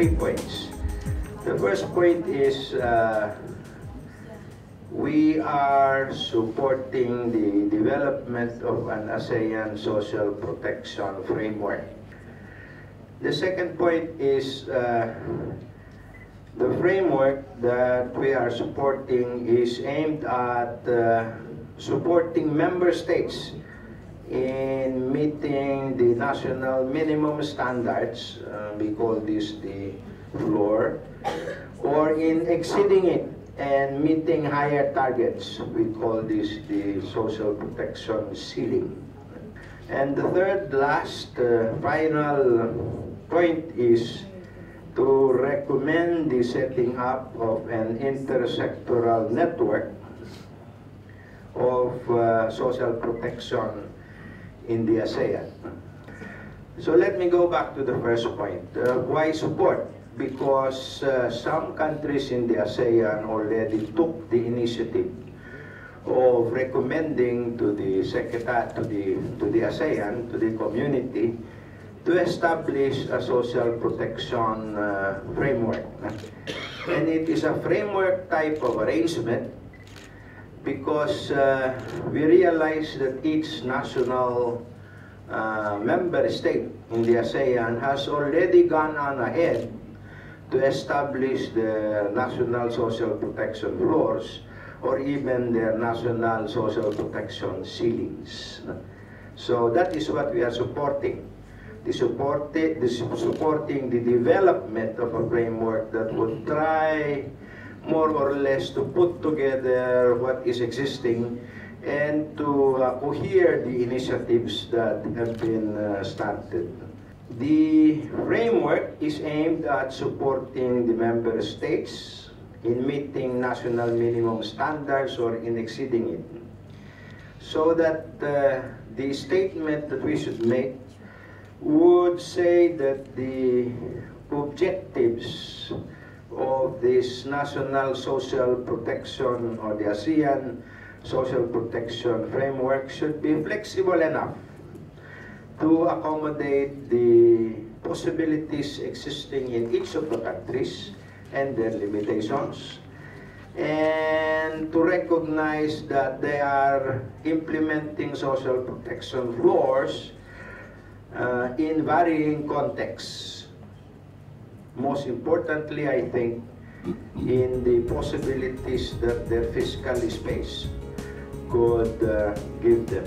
3 points. The first point is we are supporting the development of an ASEAN social protection framework. The second point is the framework that we are supporting is aimed at supporting member states in meeting the national minimum standards, we call this the floor, or in exceeding it and meeting higher targets, we call this the social protection ceiling. And the third, last, final point is to recommend the setting up of an intersectoral network of social protection in the ASEAN. So let me go back to the first point. Why support? Because some countries in the ASEAN already took the initiative of recommending to the ASEAN, to the community, to establish a social protection framework. And it is a framework type of arrangement because we realize that each national member state in the ASEAN has already gone on ahead to establish the national social protection floors or even their national social protection ceilings. So that is what we are supporting. Supporting the development of a framework that would try more or less to put together what is existing and to cohere the initiatives that have been started. The framework is aimed at supporting the member states in meeting national minimum standards or in exceeding it. So that the statement that we should make would say that the objectives of this national social protection or the ASEAN social protection framework should be flexible enough to accommodate the possibilities existing in each of the countries and their limitations, and to recognize that they are implementing social protection floors in varying contexts. Most importantly, I think, in the possibilities that their fiscal space could give them.